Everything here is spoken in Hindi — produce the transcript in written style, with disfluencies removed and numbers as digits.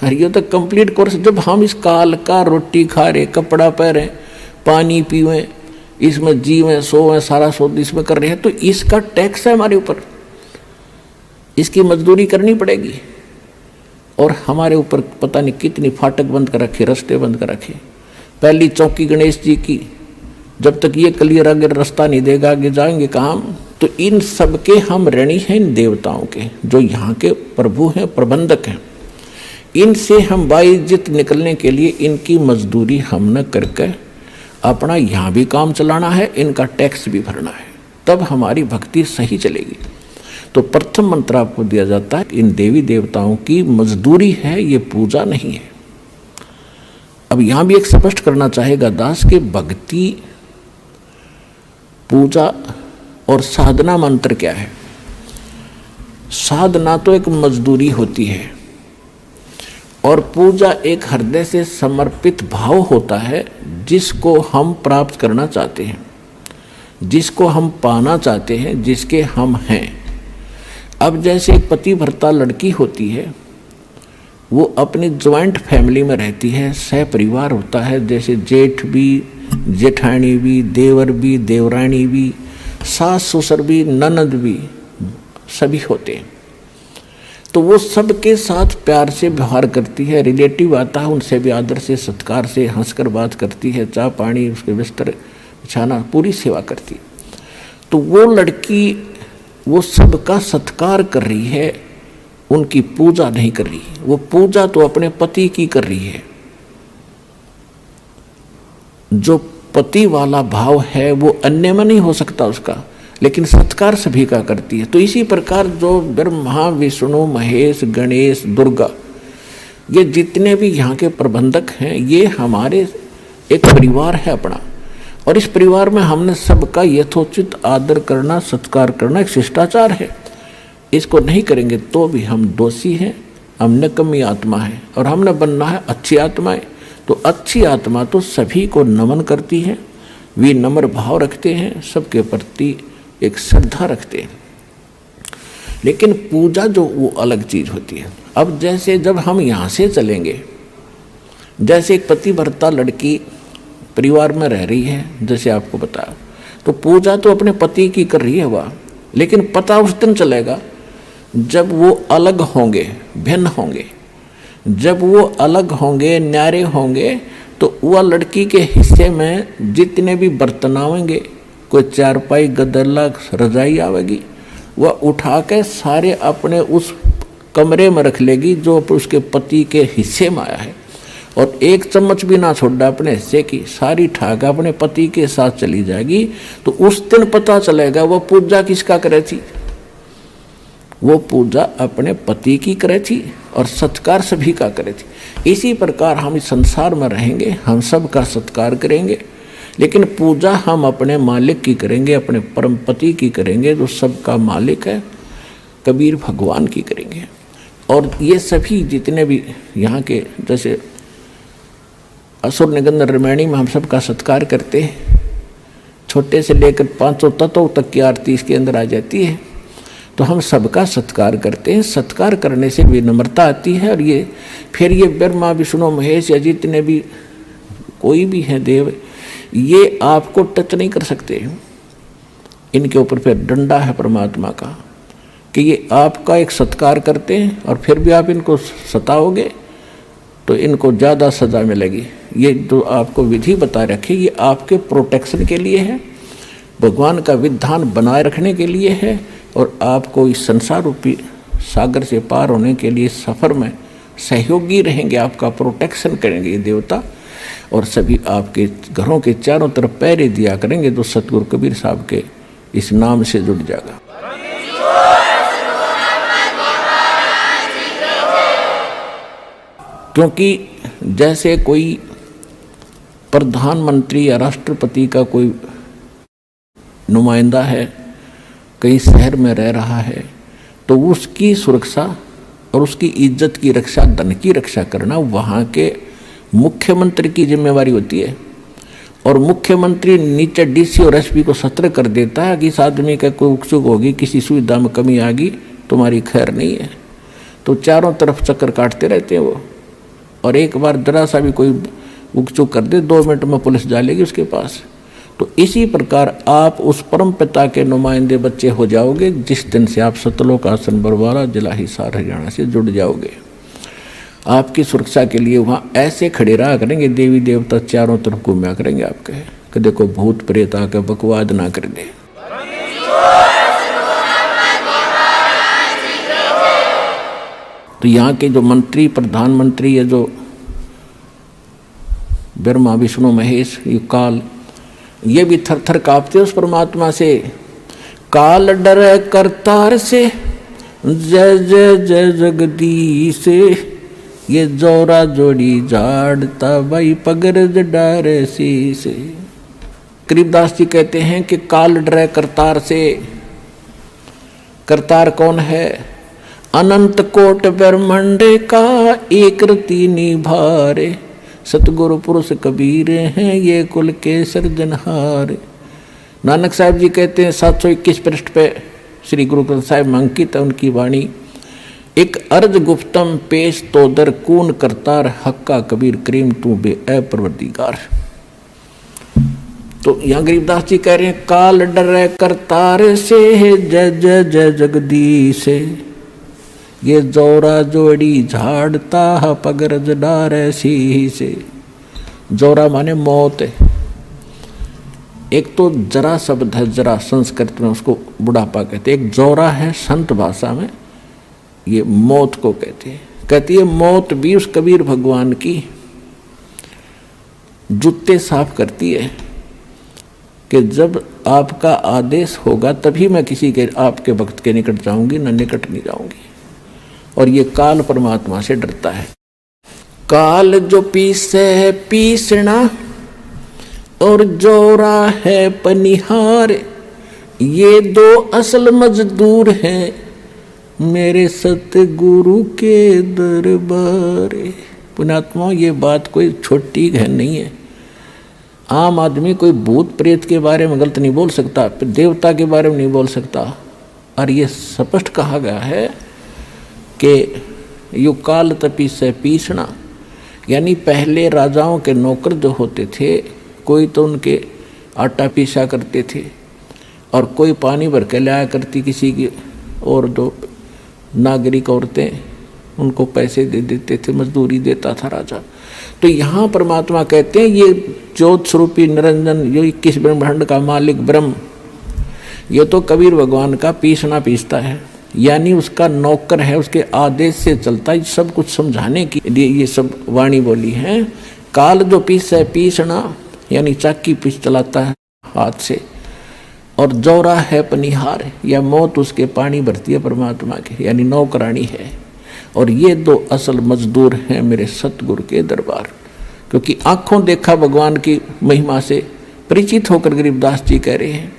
और ये तो कंप्लीट कोर्स। जब हम इस काल का रोटी खा रहे, कपड़ा पहने, पानी पीवें, इसमें जीवें सोवें, सारा शोध इसमें कर रहे हैं, तो इसका टैक्स है हमारे ऊपर, इसकी मजदूरी करनी पड़ेगी। और हमारे ऊपर पता नहीं कितनी फाटक बंद कर रखे, रास्ते बंद कर रखे। पहली चौकी गणेश जी की, जब तक ये क्लियर आगे रास्ता नहीं देगा आगे जाएंगे कहाँ। तो इन सब के हम ऋणी हैं, इन देवताओं के, जो यहाँ के प्रभु हैं, प्रबंधक हैं। इनसे हम बाइज्जत निकलने के लिए इनकी मजदूरी हम न करके अपना यहाँ भी काम चलाना है, इनका टैक्स भी भरना है, तब हमारी भक्ति सही चलेगी। तो प्रथम मंत्र आपको दिया जाता है, इन देवी देवताओं की मजदूरी है, ये पूजा नहीं है। अब यहाँ भी एक स्पष्ट करना चाहेगा दास के भक्ति, पूजा और साधना मंत्र क्या है। साधना तो एक मजदूरी होती है और पूजा एक हृदय से समर्पित भाव होता है, जिसको हम प्राप्त करना चाहते हैं, जिसको हम पाना चाहते हैं, जिसके हम हैं। अब जैसे एक पति भर्ता लड़की होती है, वो अपनी ज्वाइंट फैमिली में रहती है, सह परिवार होता है, जैसे जेठ भी, जेठानी भी, देवर भी, देवरानी भी, सास ससुर भी, ननद भी, सभी होते हैं। तो वो सबके साथ प्यार से व्यवहार करती है। रिलेटिव आता है, उनसे भी आदर से, सत्कार से, हंसकर बात करती है, चाय पानी, उसके बिस्तर बिछाना, पूरी सेवा करती है। तो वो लड़की वो सबका सत्कार कर रही है, उनकी पूजा नहीं कर रही। वो पूजा तो अपने पति की कर रही है। जो पति वाला भाव है वो अन्य में नहीं हो सकता उसका, लेकिन सत्कार सभी का करती है। तो इसी प्रकार जो ब्रह्मा, विष्णु, महेश, गणेश, दुर्गा, ये जितने भी यहाँ के प्रबंधक हैं, ये हमारे एक परिवार है अपना, और इस परिवार में हमने सबका यथोचित आदर करना, सत्कार करना एक शिष्टाचार है। इसको नहीं करेंगे तो भी हम दोषी हैं, हम निकम्मी आत्मा है, और हमने बनना है अच्छी आत्माएं। तो अच्छी आत्मा तो सभी को नमन करती है, विनम्र भाव रखते हैं, सबके प्रति एक श्रद्धा रखते हैं। लेकिन पूजा जो वो अलग चीज होती है। अब जैसे जब हम यहाँ से चलेंगे, जैसे एक पति भर्ता लड़की परिवार में रह रही है, जैसे आपको बताया, तो पूजा तो अपने पति की कर रही है वह, लेकिन पता उस दिन चलेगा जब वो अलग होंगे, भिन्न होंगे। जब वो अलग होंगे, न्यारे होंगे, तो वह लड़की के हिस्से में जितने भी बर्तन आवेंगे, कोई चारपाई, गदला, रजाई आवेगी, वह उठा के सारे अपने उस कमरे में रख लेगी जो उसके पति के हिस्से में आया है, और एक चम्मच भी ना छोड़ा अपने हिस्से की, सारी ठाक अपने पति के साथ चली जाएगी। तो उस दिन पता चलेगा वह पूजा किसका करे थी। वो पूजा अपने पति की करे थी और सत्कार सभी का करे थी। इसी प्रकार हम इस संसार में रहेंगे, हम सब का सत्कार करेंगे, लेकिन पूजा हम अपने मालिक की करेंगे, अपने परम पति की करेंगे, जो सबका मालिक है, कबीर भगवान की करेंगे। और ये सभी जितने भी यहाँ के, जैसे असुर निगंध रामायणी में हम सबका सत्कार करते हैं, छोटे से लेकर 500 तत्वों तक की आरती इसके अंदर आ जाती है। तो हम सबका सत्कार करते हैं। सत्कार करने से विनम्रता आती है। और ये फिर ये ब्रह्मा, विष्णु, महेश या जितने भी कोई भी हैं देव, ये आपको टच नहीं कर सकते। इनके ऊपर फिर डंडा है परमात्मा का कि ये आपका एक सत्कार करते हैं और फिर भी आप इनको सताओगे तो इनको ज़्यादा सज़ा मिलेगी। ये जो आपको विधि बता रखी, ये आपके प्रोटेक्शन के लिए है, भगवान का विधान बनाए रखने के लिए है, और आपको इस संसार रूपी सागर से पार होने के लिए सफ़र में सहयोगी रहेंगे, आपका प्रोटेक्शन करेंगे ये देवता। और सभी आपके घरों के चारों तरफ पहरे दिया करेंगे, जो सतगुरु कबीर साहब के इस नाम से जुड़ जाएगा। क्योंकि जैसे कोई प्रधानमंत्री या राष्ट्रपति का कोई नुमाइंदा है, कहीं शहर में रह रहा है, तो उसकी सुरक्षा और उसकी इज्जत की रक्षा, धन की रक्षा करना वहाँ के मुख्यमंत्री की जिम्मेवारी होती है। और मुख्यमंत्री नीचे डीसी और एसपी को सतर्क कर देता है कि इस आदमी का कोई उत्सुक होगी, किसी सुविधा में कमी आ गई, तुम्हारी खैर नहीं है। तो चारों तरफ चक्कर काटते रहते हैं वो, और एक बार जरा सा भी कोई उकचुक कर दे 2 मिनट में पुलिस डालेगी उसके पास। तो इसी प्रकार आप उस परम पिता के नुमाइंदे बच्चे हो जाओगे जिस दिन से आप सतलोक आश्रम बरवाला जिला हिसार हरियाणा से जुड़ जाओगे। आपकी सुरक्षा के लिए वहाँ ऐसे खड़े रहा करेंगे, देवी देवता चारों तरफ घूमया करेंगे आपके, कदे को भूत प्रेत आकर बकवाद ना कर दे। तो यहाँ के जो मंत्री प्रधानमंत्री है, जो ब्रह्मा विष्णु महेश ये काल, ये भी थर थर कांपते उस परमात्मा से। काल डरे करतार से, जय जय जय जगदीश, ये जोरा जोड़ी झाड़ता भाई पगरज डारे शीश। गरीबदास जी कहते हैं कि काल डरे करतार से। करतार कौन है? अनंत कोट ब्रह्मांड का एक रति निभारे, सतगुरु पुरुष कबीर हैं ये कुल के सर्जनहार। नानक साहब जी कहते हैं 721 पृष्ठ पे श्री गुरु ग्रंथ साहिब में अंकित है उनकी वाणी। एक अर्ज गुप्तम पेश तो दर कून करतार, हक्का कबीर करीम तू बे ए परवरदिगार। तो यहाँ गरीबदास जी कह रहे हैं काल डरे करतार से, जय जय जय जगदीश, ये जोरा जोड़ी झाड़ता पगरज डारे शीश। जोरा माने मौत है। एक तो जरा शब्द है, जरा संस्कृत में उसको बुढ़ापा कहते हैं। एक जोरा है संत भाषा में, ये मौत को कहते हैं। कहती है मौत भी उस कबीर भगवान की जूते साफ करती है कि जब आपका आदेश होगा तभी मैं किसी के आपके भक्त के निकट जाऊंगी, न निकट नहीं जाऊंगी। और ये काल परमात्मा से डरता है। काल जो पीसे है पीसना और जोरा है पनिहार, ये 2 असल मजदूर हैं मेरे सतगुरु के दरबार। पुण्यात्मा ये बात कोई छोटी है नहीं है। आम आदमी कोई भूत प्रेत के बारे में गलत नहीं बोल सकता, देवता के बारे में नहीं बोल सकता। और ये स्पष्ट कहा गया है कि यु काल तपी से पीसना, यानी पहले राजाओं के नौकर जो होते थे, कोई तो उनके आटा पीसा करते थे और कोई पानी भर के लाया करती किसी की, और जो नागरिक औरतें उनको पैसे दे देते थे, मजदूरी देता था राजा। तो यहाँ परमात्मा कहते हैं ये ज्योत स्वरूपी निरंजन, जो 21 ब्रह्मांड का मालिक ब्रह्म, ये तो कबीर भगवान का पीसना पीसता है, यानी उसका नौकर है, उसके आदेश से चलता है। सब कुछ समझाने के लिए ये सब वाणी बोली है। काल जो पीस है पीसना, यानी चाकी पीस चलाता है हाथ से, और जोरा है पनिहार, या मौत उसके पानी भरती है परमात्मा के, यानी नौकरानी है। और ये 2 असल मजदूर हैं मेरे सतगुरु के दरबार। क्योंकि आंखों देखा भगवान की महिमा से परिचित होकर गरीबदास जी कह रहे हैं